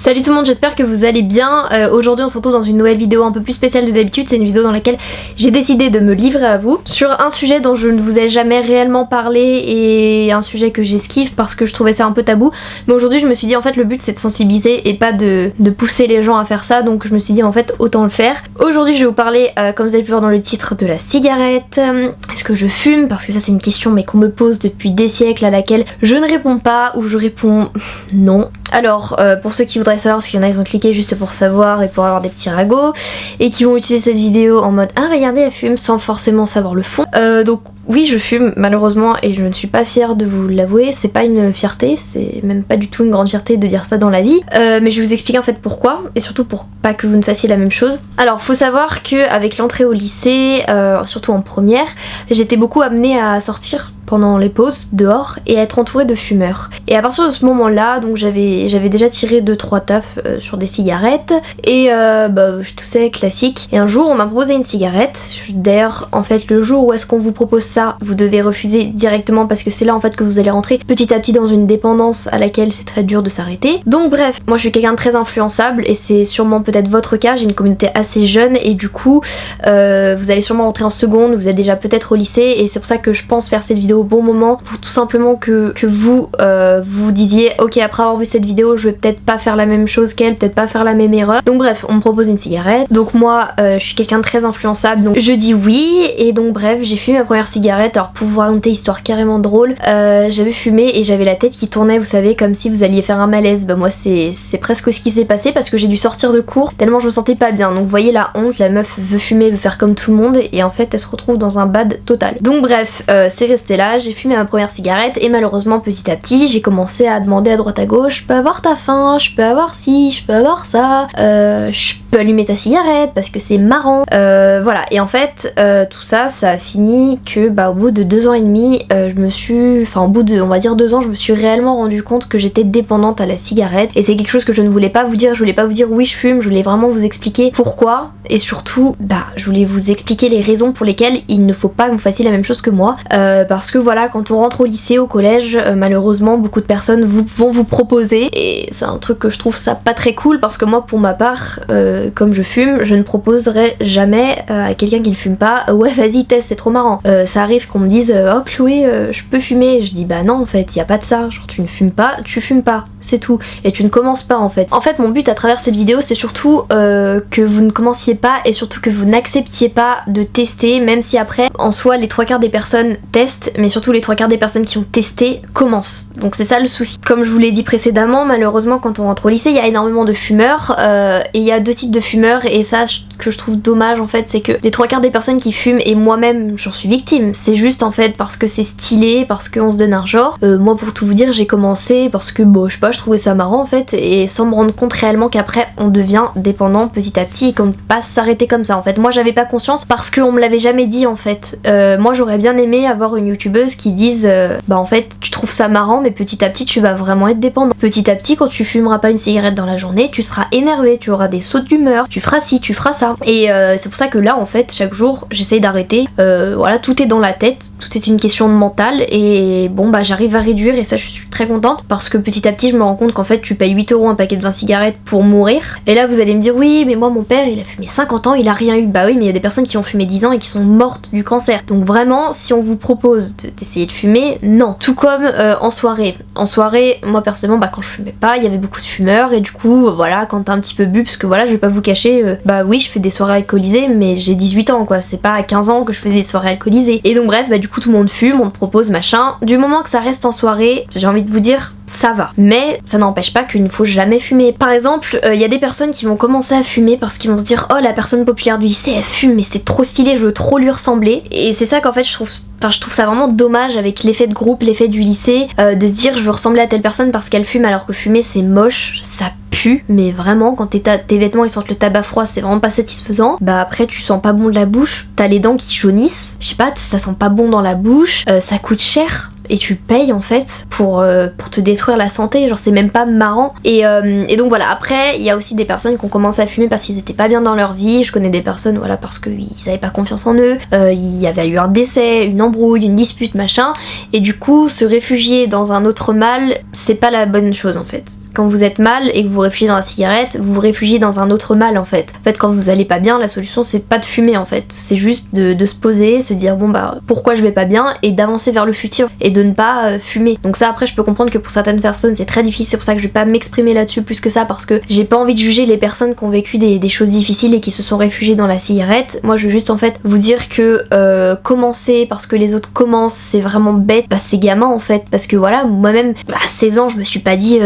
Salut tout le monde, j'espère que vous allez bien. Aujourd'hui on se retrouve dans une nouvelle vidéo un peu plus spéciale que d'habitude. C'est une vidéo dans laquelle j'ai décidé de me livrer à vous sur un sujet dont je ne vous ai jamais réellement parlé et un sujet que j'esquive parce que je trouvais ça un peu tabou. Mais aujourd'hui je me suis dit en fait le but c'est de sensibiliser et pas de pousser les gens à faire ça, donc je me suis dit en fait autant le faire. Aujourd'hui je vais vous parler, comme vous avez pu voir dans le titre, de la cigarette. Est-ce que je fume? Parce que ça c'est une question mais qu'on me pose depuis des siècles, à laquelle je ne réponds pas ou je réponds non. Alors pour ceux qui voudraient savoir, parce qu'il y en a ils ont cliqué juste pour savoir et pour avoir des petits ragots et qui vont utiliser cette vidéo en mode ah regardez elle fume sans forcément savoir le fond. Donc oui je fume malheureusement et je ne suis pas fière de vous l'avouer, c'est pas une fierté, c'est même pas du tout une grande fierté de dire ça dans la vie, mais je vais vous expliquer en fait pourquoi et surtout pour pas que vous ne fassiez la même chose. Alors faut savoir qu'avec l'entrée au lycée, surtout en première, j'étais beaucoup amenée à sortir pendant les pauses dehors et à être entourée de fumeurs. Et à partir de ce moment là, donc j'avais déjà tiré 2-3 tafs sur des cigarettes et je toussais classique. Et un jour on m'a proposé une cigarette. D'ailleurs en fait le jour où est-ce qu'on vous propose ça, vous devez refuser directement parce que c'est là en fait que vous allez rentrer petit à petit dans une dépendance à laquelle c'est très dur de s'arrêter. Donc bref, moi je suis quelqu'un de très influençable et c'est sûrement peut-être votre cas. J'ai une communauté assez jeune et du coup vous allez sûrement rentrer en seconde, vous êtes déjà peut-être au lycée et c'est pour ça que je pense faire cette vidéo au bon moment pour tout simplement que vous vous disiez ok après avoir vu cette vidéo je vais peut-être pas faire la même chose qu'elle, peut-être pas faire la même erreur. Donc bref on me propose une cigarette, donc moi je suis quelqu'un de très influençable donc je dis oui et donc bref j'ai fumé ma première cigarette. Alors pour vous raconter histoire carrément drôle, j'avais fumé et j'avais la tête qui tournait, vous savez, comme si vous alliez faire un malaise. Bah moi c'est presque ce qui s'est passé parce que j'ai dû sortir de cours tellement je me sentais pas bien. Donc vous voyez la honte, la meuf veut fumer, veut faire comme tout le monde et en fait elle se retrouve dans un bad total. Donc bref c'est resté là, j'ai fumé ma première cigarette et malheureusement petit à petit j'ai commencé à demander à droite à gauche je peux avoir ta faim, je peux avoir ci, je peux avoir ça, je peux allumer ta cigarette parce que c'est marrant, voilà. Et en fait tout ça a fini que au bout de 2 ans et demi au bout de on va dire 2 ans je me suis réellement rendu compte que j'étais dépendante à la cigarette et c'est quelque chose que je ne voulais pas vous dire. Je voulais pas vous dire oui je fume, je voulais vraiment vous expliquer pourquoi et surtout je voulais vous expliquer les raisons pour lesquelles il ne faut pas que vous fassiez la même chose que moi, parce que voilà quand on rentre au lycée, au collège, malheureusement beaucoup de personnes vont vous proposer et c'est un truc que je trouve ça pas très cool parce que moi pour ma part comme je fume je ne proposerai jamais à quelqu'un qui ne fume pas ouais vas-y teste c'est trop marrant. Ça arrive qu'on me dise oh Chloé je peux fumer, je dis bah non en fait y a pas de ça, genre tu ne fumes pas, tu fumes pas, c'est tout et tu ne commences pas en fait. En fait mon but à travers cette vidéo c'est surtout que vous ne commenciez pas et surtout que vous n'acceptiez pas de tester, même si après en soi les 3/4 des personnes testent mais surtout les 3/4 des personnes qui ont testé commencent. Donc c'est ça le souci. Comme je vous l'ai dit précédemment, malheureusement quand on rentre au lycée il y a énormément de fumeurs et il y a 2 types de fumeurs et ça que je trouve dommage en fait c'est que les 3/4 des personnes qui fument et moi-même j'en suis victime, c'est juste en fait parce que c'est stylé, parce qu'on se donne un genre. Moi pour tout vous dire j'ai commencé parce que je sais pas, je trouvais ça marrant en fait et sans me rendre compte réellement qu'après on devient dépendant petit à petit et qu'on ne peut pas s'arrêter comme ça en fait. Moi j'avais pas conscience parce qu'on me l'avait jamais dit en fait. Moi j'aurais bien aimé avoir une youtubeuse qui dise en fait tu trouves ça marrant mais petit à petit tu vas vraiment être dépendant. Petit à petit quand tu fumeras pas une cigarette dans la journée tu seras énervé, tu auras des sauts d'humeur, tu feras ci, tu feras ça. Et c'est pour ça que là en fait chaque jour j'essaye d'arrêter. Voilà tout est dans la tête, tout est une question de mental et j'arrive à réduire et ça je suis très contente parce que petit à petit je me rends compte qu'en fait tu payes 8 € un paquet de 20 cigarettes pour mourir. Et là vous allez me dire oui mais moi mon père il a fumé 50 ans il a rien eu. Bah oui mais il y a des personnes qui ont fumé 10 ans et qui sont mortes du cancer. Donc vraiment si on vous propose d'essayer de fumer, non. Tout comme en soirée. En soirée, moi personnellement, quand je fumais pas, il y avait beaucoup de fumeurs et du coup, voilà, quand t'as un petit peu bu, parce que voilà, je vais pas vous cacher, oui, je fais des soirées alcoolisées, mais j'ai 18 ans quoi, c'est pas à 15 ans que je fais des soirées alcoolisées. Et donc bref, du coup tout le monde fume, on te propose machin. Du moment que ça reste en soirée, j'ai envie de vous dire, ça va. Mais ça n'empêche pas qu'il ne faut jamais fumer. Par exemple, il y a des personnes qui vont commencer à fumer parce qu'ils vont se dire oh la personne populaire du lycée elle fume mais c'est trop stylé, je veux trop lui ressembler. Et c'est ça qu'en fait je trouve ça vraiment dommage avec l'effet de groupe, l'effet du lycée, de se dire je veux ressembler à telle personne parce qu'elle fume alors que fumer c'est moche, ça pue, mais vraiment quand tes vêtements ils sentent le tabac froid c'est vraiment pas satisfaisant. Après tu sens pas bon de la bouche, t'as les dents qui jaunissent, je sais pas, ça sent pas bon dans la bouche, ça coûte cher. Et tu payes en fait pour te détruire la santé, genre c'est même pas marrant. Et donc voilà, après il y a aussi des personnes qui ont commencé à fumer parce qu'ils étaient pas bien dans leur vie. Je connais des personnes voilà parce qu'ils avaient pas confiance en eux, il y avait eu un décès, une embrouille, une dispute machin, et du coup se réfugier dans un autre mal c'est pas la bonne chose en fait. quand vous êtes mal et que vous vous réfugiez dans la cigarette, vous vous réfugiez dans un autre mal en fait. En fait quand vous allez pas bien, la solution c'est pas de fumer en fait, c'est juste de se poser, se dire bon bah pourquoi je vais pas bien et d'avancer vers le futur et de ne pas fumer. Donc ça après je peux comprendre que pour certaines personnes c'est très difficile, c'est pour ça que je vais pas m'exprimer là-dessus plus que ça parce que j'ai pas envie de juger les personnes qui ont vécu des choses difficiles et qui se sont réfugiées dans la cigarette. Moi je veux juste en fait vous dire que commencer parce que les autres commencent c'est vraiment bête, bah c'est gamin en fait parce que voilà moi-même à 16 ans je me suis pas dit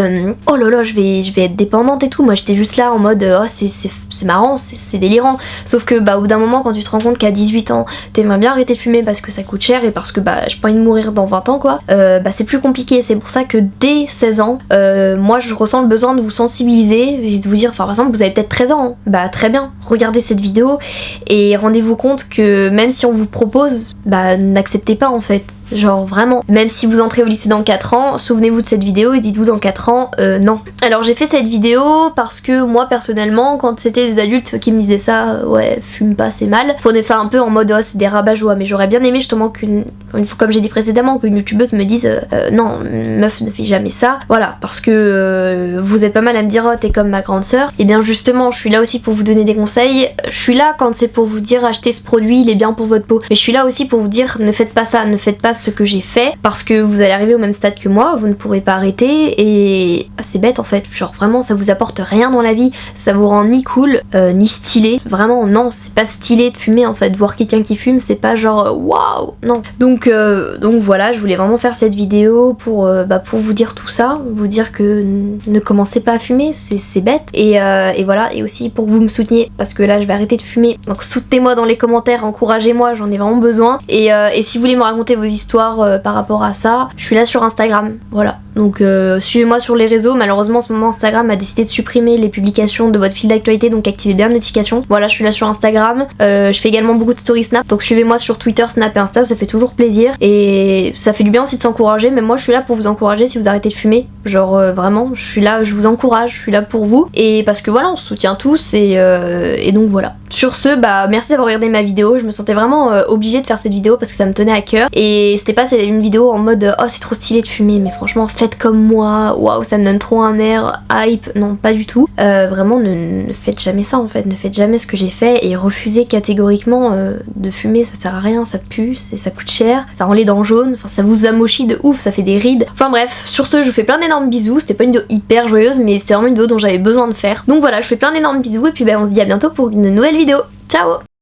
oh là là je vais être dépendante et tout, moi j'étais juste là en mode oh c'est marrant, c'est délirant, sauf que bah au bout d'un moment quand tu te rends compte qu'à 18 ans t'aimerais bien arrêter de fumer parce que ça coûte cher et parce que bah j'ai pas envie de mourir dans 20 ans quoi, bah c'est plus compliqué. C'est pour ça que dès 16 ans moi je ressens le besoin de vous sensibiliser et de vous dire, enfin par exemple vous avez peut-être 13 ans, hein, bah très bien, regardez cette vidéo et rendez-vous compte que même si on vous propose, bah n'acceptez pas en fait, genre vraiment, même si vous entrez au lycée dans 4 ans, souvenez-vous de cette vidéo et dites-vous dans 4 ans non. Alors j'ai fait cette vidéo parce que moi personnellement quand c'était des adultes qui me disaient ça, ouais fume pas c'est mal, je prenais ça un peu en mode oh c'est des rabat-joie, mais j'aurais bien aimé justement comme j'ai dit précédemment, qu'une youtubeuse me dise non meuf ne fais jamais ça, voilà, parce que vous êtes pas mal à me dire oh t'es comme ma grande sœur, et bien justement je suis là aussi pour vous donner des conseils, je suis là quand c'est pour vous dire achetez ce produit il est bien pour votre peau, mais je suis là aussi pour vous dire ne faites pas ça, ne faites pas ce que j'ai fait parce que vous allez arriver au même stade que moi, vous ne pourrez pas arrêter et c'est bête en fait, genre vraiment ça vous apporte rien dans la vie, ça vous rend ni cool ni stylé, vraiment non c'est pas stylé de fumer en fait, voir quelqu'un qui fume c'est pas genre waouh, non. Donc voilà, je voulais vraiment faire cette vidéo pour vous dire tout ça, vous dire que ne commencez pas à fumer, c'est bête et voilà, et aussi pour que vous me souteniez parce que là je vais arrêter de fumer, donc soutenez-moi dans les commentaires, encouragez-moi, j'en ai vraiment besoin et si vous voulez me raconter vos histoires par rapport à ça, je suis là sur Instagram, voilà. Donc suivez-moi sur les réseaux, malheureusement en ce moment Instagram a décidé de supprimer les publications de votre fil d'actualité, donc activez bien les notifications. Voilà, je suis là sur Instagram, je fais également beaucoup de story Snap, donc suivez-moi sur Twitter, Snap et Insta, ça fait toujours plaisir et ça fait du bien aussi de s'encourager, mais moi je suis là pour vous encourager si vous arrêtez de fumer, genre vraiment je suis là, je vous encourage, je suis là pour vous et parce que voilà on se soutient tous et donc voilà. Sur ce, bah merci d'avoir regardé ma vidéo, je me sentais vraiment obligée de faire cette vidéo parce que ça me tenait à cœur et c'était pas une vidéo en mode oh c'est trop stylé de fumer, mais franchement faites comme moi, waouh ça me donne trop un air hype, non pas du tout, vraiment ne faites jamais ça en fait, ne faites jamais ce que j'ai fait et refusez catégoriquement de fumer, ça sert à rien, ça pue, ça coûte cher, ça rend les dents jaunes, enfin ça vous amochit de ouf, ça fait des rides, enfin bref, sur ce je vous fais plein d'énormes bisous, c'était pas une vidéo hyper joyeuse mais c'était vraiment une vidéo dont j'avais besoin de faire, donc voilà je fais plein d'énormes bisous et puis bah on se dit à bientôt pour une nouvelle vidéo, ciao.